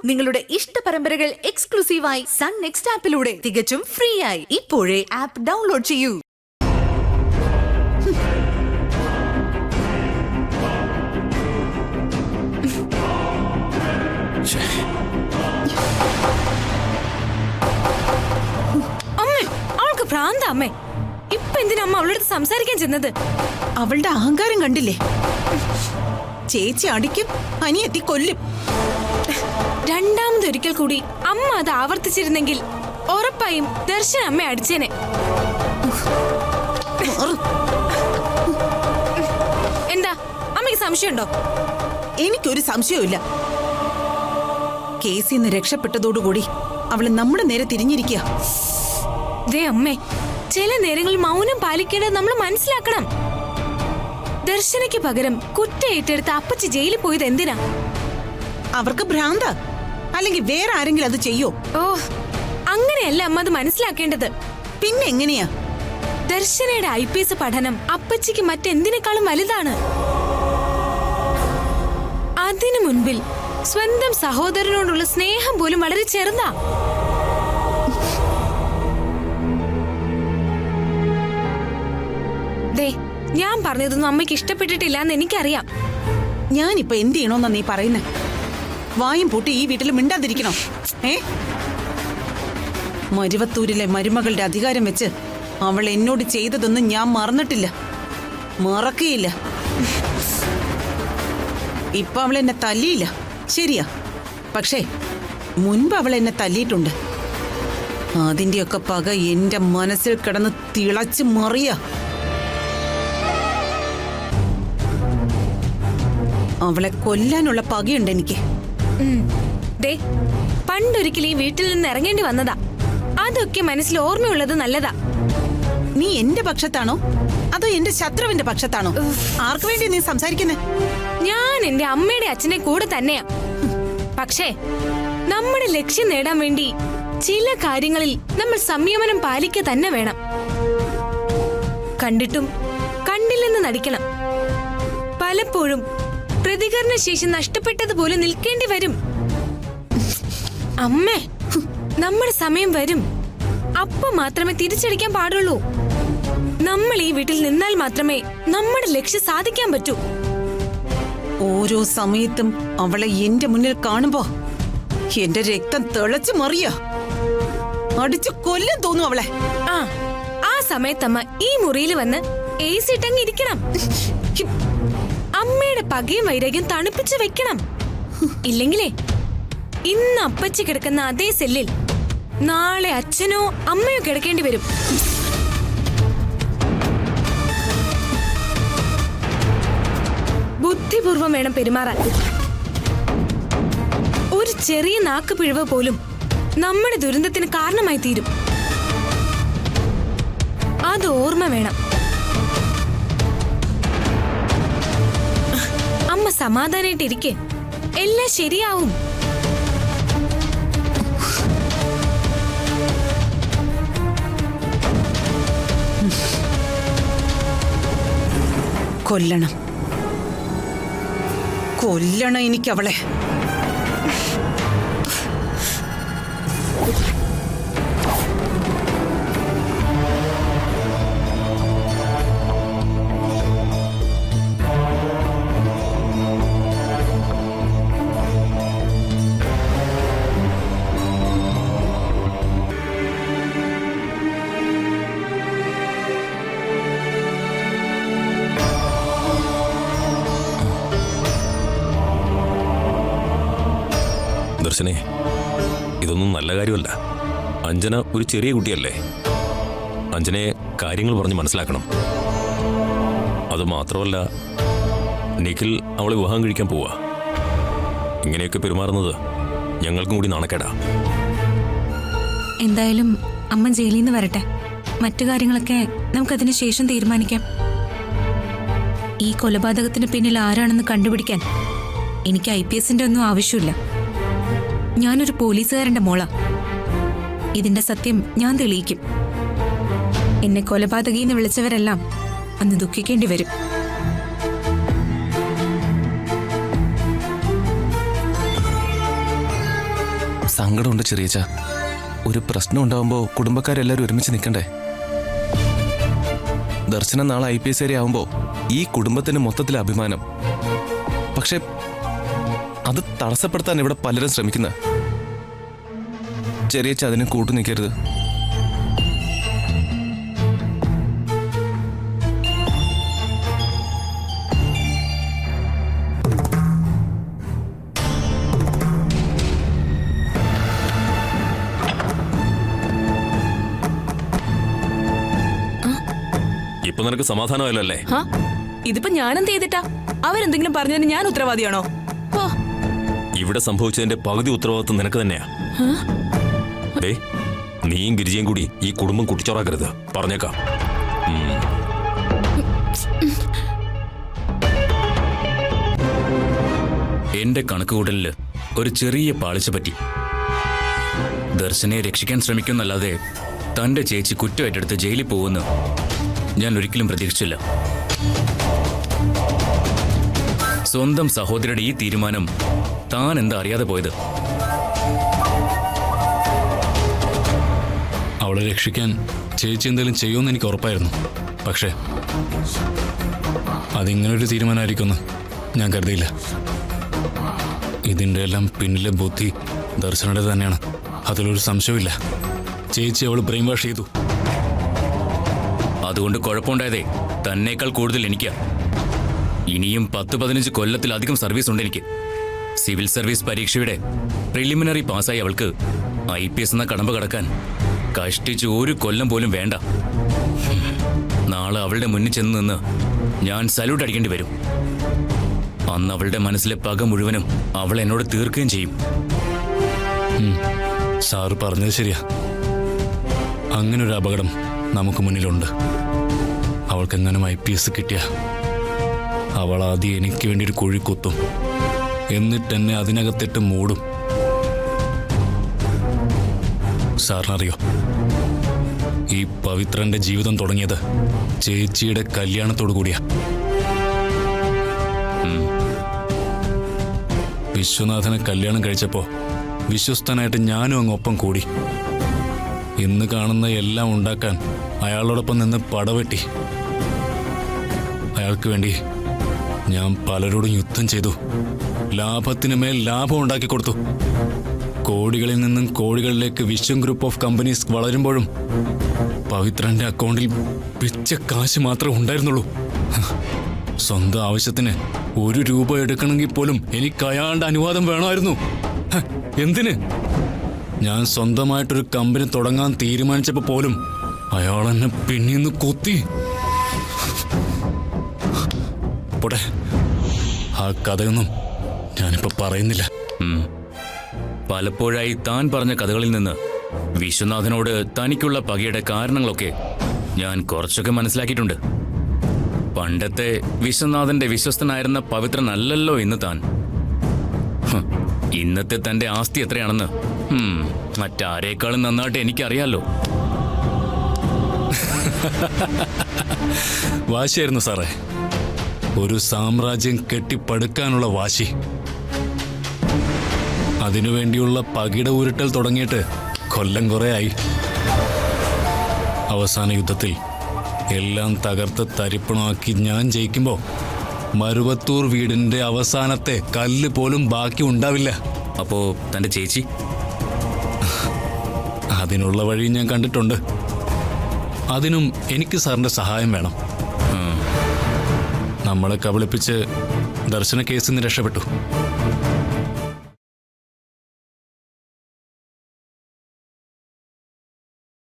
നിങ്ങളുടെ ഇഷ്ട പരമ്പരകൾ എക്സ്ക്ലൂസീവായി സൺ നെക്സ്റ്റ് ആപ്പിലൂടെ തികച്ചും ഫ്രീ ആയി. ഇപ്പോഴേ ആപ്പ് ഡൗൺലോഡ് ചെയ്യൂ. അമ്മേ, അവൾക്ക് ഭ്രാന്ത അമ്മേ. ഇപ്പൊ എന്തിനാ അമ്മ അവളുടെ അടുത്ത് സംസാരിക്കാൻ ചെന്നത്? അവളുടെ അഹങ്കാരം കണ്ടില്ലേ? ചേച്ചി അടിക്കും, അനിയത്തി കൊല്ലും. രണ്ടാമതൊരിക്കൽ കൂടി അമ്മ അത് ആവർത്തിച്ചിരുന്നെങ്കിൽ ഉറപ്പായും ദർശൻ അമ്മ അടിച്ചേനെ. എന്താ അമ്മയ്ക്ക് സംശയമുണ്ടോ? എനിക്കൊരു സംശയവുമില്ല. കേസിൽ നിന്ന് രക്ഷപ്പെട്ടതോടുകൂടി അവള് നമ്മുടെ നേരെ തിരിഞ്ഞിരിക്കുക. ദേ അമ്മേ, ചില നേരങ്ങളിൽ മൗനം പാലിക്കേണ്ടത് നമ്മൾ മനസ്സിലാക്കണം. ദർശനയ്ക്ക് പകരം കുറ്റം ഏറ്റെടുത്ത് അപ്പച്ചി ജയിലിൽ പോയത് എന്തിനാ? അവർക്ക് ഭ്രാന്ത, അല്ലെങ്കിൽ വേറെ ആരെങ്കിലും അത് ചെയ്യോ? ഓ, അങ്ങനെയല്ല അമ്മ അത് മനസ്സിലാക്കേണ്ടത്. പിന്നെ എങ്ങനെയാ? ദർശനയുടെ IPS പഠനം അപ്പച്ചിക്ക് മറ്റെന്തിനേക്കാളും വലുതാണ്. അതിനു മുൻപിൽ സ്വന്തം സഹോദരനോടുള്ള സ്നേഹം പോലും വളരെ ചെറുതാ. ദേ, ഞാൻ പറഞ്ഞതൊന്നും അമ്മയ്ക്ക് ഇഷ്ടപ്പെട്ടിട്ടില്ല എന്ന് എനിക്കറിയാം. ഞാനിപ്പോ എന്ത് ചെയ്യണോന്നാ നീ പറയുന്നേ? വായും പൂട്ടി ഈ വീട്ടിൽ മിണ്ടാതിരിക്കണോ? മരുവത്തൂരിലെ മരുമകളുടെ അധികാരം വെച്ച് അവൾ എന്നോട് ചെയ്തതൊന്നും ഞാൻ മറന്നിട്ടില്ല, മറക്കുകയില്ല. ഇപ്പൊ അവൾ എന്നെ തല്ലിയില്ല, ശരിയാ. പക്ഷേ മുൻപ് അവൾ എന്നെ തല്ലിയിട്ടുണ്ട്. അതിന്റെയൊക്കെ പക എന്റെ മനസ്സിൽ കിടന്ന് തിളച്ച് മറിയ. അവളെ കൊല്ലാനുള്ള പകയുണ്ട് എനിക്ക്. ദേ, പണ്ടൊരിക്കൽ ഈ വീട്ടിൽ നിന്ന് ഇറങ്ങേണ്ടി വന്നതാ. അതൊക്കെ മനസ്സിൽ ഓർമ്മയുള്ളത് നല്ലതാ. നീ എന്റെ പക്ഷത്താണോ അതോ എന്റെ ശത്രുവിന്റെ പക്ഷത്താണോ? ആർക്കു വേണ്ടി നീ സംസാരിക്കുന്നേ? ഞാൻ എന്റെ അമ്മയുടെ അച്ഛനെ കൂടെ തന്നെയാ. പക്ഷേ നമ്മുടെ ലക്ഷ്യം നേടാൻ വേണ്ടി ചില കാര്യങ്ങളിൽ നമ്മൾ സംയമനം പാലിക്കുക തന്നെ വേണം. കണ്ടിട്ടും കണ്ടില്ലെന്ന് നടിക്കണം. പലപ്പോഴും പ്രതികരണശേഷി നഷ്ടപ്പെട്ടതുപോലെ നിൽക്കേണ്ടി വരും. അമ്മേ, നമ്മുടെ സമയം വരും. അപ്പൊ മാത്രമേ തിരിച്ചടിക്കാൻ പാടുള്ളൂ. നമ്മൾ ഈ വീട്ടിൽ നിന്നാൽ മാത്രമേ നമ്മുടെ ലക്ഷ്യം സാധിക്കാൻ പറ്റൂ. ഓരോ സമയത്തും അവളെ എന്റെ മുന്നിൽ കാണുമ്പോ എന്റെ രക്തം തിളച്ചു മറിയ. അടിച്ചു കൊല്ലാൻ തോന്നും അവളെ. ആ സമയത്തമ്മ ഈ മുറിയിൽ വന്ന് AC ഇട്ടങ്ങ് ഇരിക്കണം. അമ്മയുടെ പകയും വൈരാഗ്യം തണുപ്പിച്ചു വെക്കണം. ഇല്ലെങ്കിലേ ഇന്ന് അപ്പച്ചി കിടക്കുന്ന അതേ സെല്ലിൽ നാളെ അച്ഛനോ അമ്മയോ കിടക്കേണ്ടി വരും. ബുദ്ധിപൂർവം വേണം പെരുമാറാൻ. ഒരു ചെറിയ നാക്കുപിഴവ് പോലും നമ്മുടെ ദുരന്തത്തിന് കാരണമായി തീരും. അത് ഓർമ്മ വേണം. അമ്മ സമാധാനായിട്ടിരിക്കെ, എല്ലാം ശരിയാവും. കൊല്ലണം, കൊല്ലണം എനിക്കവളെ. ദർശനെ, ഇതൊന്നും നല്ല കാര്യമല്ല. അഞ്ജന ഒരു ചെറിയ കുട്ടിയല്ലേ. അഞ്ജനയെ കാര്യങ്ങൾ പറഞ്ഞ് മനസ്സിലാക്കണം. അതുമാത്രമല്ല, നിഖിൽ അവളെ വിവാഹം കഴിക്കാൻ പോവാ. ഇങ്ങനെയൊക്കെ പെരുമാറുന്നത് ഞങ്ങൾക്കും കൂടി നാണക്കേടാ. എന്തായാലും അമ്മ ജയിലിൽ നിന്ന് വരട്ടെ. മറ്റു കാര്യങ്ങളൊക്കെ നമുക്കതിന് ശേഷം തീരുമാനിക്കാം. ഈ കൊലപാതകത്തിന് പിന്നിൽ ആരാണെന്ന് കണ്ടുപിടിക്കാൻ എനിക്ക് IPSന്റെ ഒന്നും ആവശ്യമില്ല. ഞാനൊരു പോലീസുകാരന്റെ മോളാ. ഇതിന്റെ സത്യം ഞാൻ തെളിയിക്കും. എന്നെ കൊലപാതകിന്ന് വിളിച്ചവരെല്ലാം അന്ന് ദുഃഖിക്കേണ്ടി വരും. സങ്കടമുണ്ട് ചെറിയച്ച. ഒരു പ്രശ്നം ഉണ്ടാവുമ്പോൾ കുടുംബക്കാരെല്ലാവരും ഒരുമിച്ച് നിൽക്കണ്ടേ? ദർശനം നാളെ IPS ആവുമ്പോൾ ഈ കുടുംബത്തിന് മൊത്തത്തിൽ അഭിമാനം. പക്ഷെ അത് തടസ്സപ്പെടുത്താൻ ഇവിടെ പലരും ശ്രമിക്കുന്ന. ചെറിയച്ച അതിന് കൂട്ടു നിൽക്കരുത്. ഇപ്പൊ നിനക്ക് സമാധാനമല്ലോ അല്ലേ? ഇതിപ്പോ ഞാനെന്ത് ചെയ്തിട്ടാ? അവരെന്തെങ്കിലും പറഞ്ഞതിന് ഞാൻ ഉത്തരവാദിയാണോ? ഇവിടെ സംഭവിച്ചതിന്റെ പകുതി ഉത്തരവാദിത്വം നിനക്ക് തന്നെയാ. ഡേ, നീയും ഗിരിജയും കൂടി ഈ കുടുംബം കുട്ടിച്ചോറാക്കരുത്, പറഞ്ഞേക്കാം. എന്റെ കണക്കുകൂട്ടലില് ഒരു ചെറിയ പാളിച്ച പറ്റി. ദർശനെ രക്ഷിക്കാൻ ശ്രമിക്കുന്നല്ലാതെ തന്റെ ചേച്ചി കുറ്റമായിട്ടെടുത്ത് ജയിലിൽ പോകുമെന്ന് ഞാൻ ഒരിക്കലും പ്രതീക്ഷിച്ചില്ല. സ്വന്തം സഹോദരിയുടെ ഈ തീരുമാനം താൻ എന്താ അറിയാതെ പോയത്? അവളെ രക്ഷിക്കാൻ ചേച്ചി എന്തെങ്കിലും ചെയ്യുമെന്ന് എനിക്ക് ഉറപ്പായിരുന്നു. പക്ഷേ അതിങ്ങനൊരു തീരുമാനമായിരിക്കുമെന്ന് ഞാൻ കരുതിയില്ല. ഇതിൻ്റെ എല്ലാം പിന്നിലെ ബുദ്ധി ദർശനയുടെ തന്നെയാണ്, അതിലൊരു സംശയമില്ല. ചേച്ചി അവൾ ബ്രെയിൻ വാഷ് ചെയ്തു. അതുകൊണ്ട് കുഴപ്പമുണ്ടായതേ തന്നേക്കാൾ കൂടുതൽ എനിക്കാ. ഇനിയും 10-15 കൊല്ലത്തിലധികം സർവീസ് ഉണ്ട് എനിക്ക്. സിവിൽ സർവീസ് പരീക്ഷയുടെ പ്രിലിമിനറി പാസ്സായി അവൾക്ക് IPS എന്ന കടമ്പ കടക്കാൻ കഷ്ടിച്ച് ഒരു കൊല്ലം പോലും വേണ്ട. നാളെ അവളുടെ മുന്നിൽ ചെന്ന് നിന്ന് ഞാൻ സല്യൂട്ട് അടിക്കേണ്ടി വരും. അന്ന് അവളുടെ മനസ്സിലെ പക മുഴുവനും അവൾ എന്നോട് തീർക്കുകയും ചെയ്യും. സാറ് പറഞ്ഞത് ശരിയാ. അങ്ങനൊരു അപകടം നമുക്ക് മുന്നിലുണ്ട്. അവൾക്കെങ്ങനും IPS കിട്ടിയ അവൾ ആദ്യം എനിക്ക് വേണ്ടി ഒരു കുഴി കുത്തും, എന്നിട്ട് എന്നെ അതിനകത്തിട്ട് മൂടും. സാറിനറിയോ, ഈ പവിത്രന്റെ ജീവിതം തുടങ്ങിയത് ചേച്ചിയുടെ കല്യാണത്തോടു കൂടിയാ. വിശ്വനാഥനെ കല്യാണം കഴിച്ചപ്പോ വിശ്വസ്തനായിട്ട് ഞാനും അങ്ങൊപ്പം കൂടി. ഇന്ന് കാണുന്ന എല്ലാം ഉണ്ടാക്കാൻ അയാളോടൊപ്പം നിന്ന് പടവെട്ടി. അയാൾക്ക് വേണ്ടി ഞാൻ പലരോടും യുദ്ധം ചെയ്തു. ലാഭത്തിന് മേൽ ലാഭം ഉണ്ടാക്കി കൊടുത്തു. കോടികളിൽ നിന്നും കോടികളിലേക്ക് വിശ്വം ഗ്രൂപ്പ് ഓഫ് കമ്പനീസ് വളരുമ്പോഴും പവിത്രന്റെ അക്കൗണ്ടിൽ പിച്ച കാശ് മാത്രമേ ഉണ്ടായിരുന്നുള്ളൂ. സ്വന്തം ആവശ്യത്തിന് 1 രൂപ എടുക്കണമെങ്കിൽ പോലും എനിക്ക് അയാളുടെ അനുവാദം വേണമായിരുന്നു. എന്തിന്? ഞാൻ സ്വന്തമായിട്ടൊരു കമ്പനി തുടങ്ങാൻ തീരുമാനിച്ചപ്പോൾ പോലും അയാൾ എന്നെ പിന്നീന്ന് കൊത്തി. പോട്ടെ, ആ കഥയൊന്നും ഞാനിപ്പോ പറയുന്നില്ല. പലപ്പോഴായി താൻ പറഞ്ഞ കഥകളിൽ നിന്ന് വിശ്വനാഥനോട് തനിക്കുള്ള പകയുടെ കാരണങ്ങളൊക്കെ ഞാൻ കുറച്ചൊക്കെ മനസ്സിലാക്കിയിട്ടുണ്ട്. പണ്ടത്തെ വിശ്വനാഥന്റെ വിശ്വസ്തനായിരുന്ന പവിത്രനല്ലല്ലോ ഇന്ന് താൻ. ഇന്നത്തെ തന്റെ ആസ്തി എത്രയാണെന്ന് മറ്റാരേക്കാളും നന്നായിട്ട് എനിക്കറിയാലോ. വാശിയായിരുന്നു സാറേ, ഒരു സാമ്രാജ്യം കെട്ടിപ്പടുക്കാനുള്ള വാശി. അതിനുവേണ്ടിയുള്ള പകിട ഉരുട്ടൽ തുടങ്ങിയിട്ട് കൊല്ലം കുറേയായി. അവസാന യുദ്ധത്തിൽ എല്ലാം തകർത്ത് തരിപ്പണമാക്കി ഞാൻ ജയിക്കുമ്പോൾ മരുവത്തൂർ വീടിന്റെ അവസാനത്തെ കല്ല് പോലും ബാക്കി ഉണ്ടാവില്ല. അപ്പോ തന്റെ ചേച്ചി? അതിനുള്ള വഴി ഞാൻ കണ്ടിട്ടുണ്ട്. അതിനും എനിക്ക് സാറിന്റെ സഹായം വേണം. നമ്മളെ കബളിപ്പിച്ച് ദർശന കേസിൽ നിന്ന് രക്ഷപ്പെട്ടു.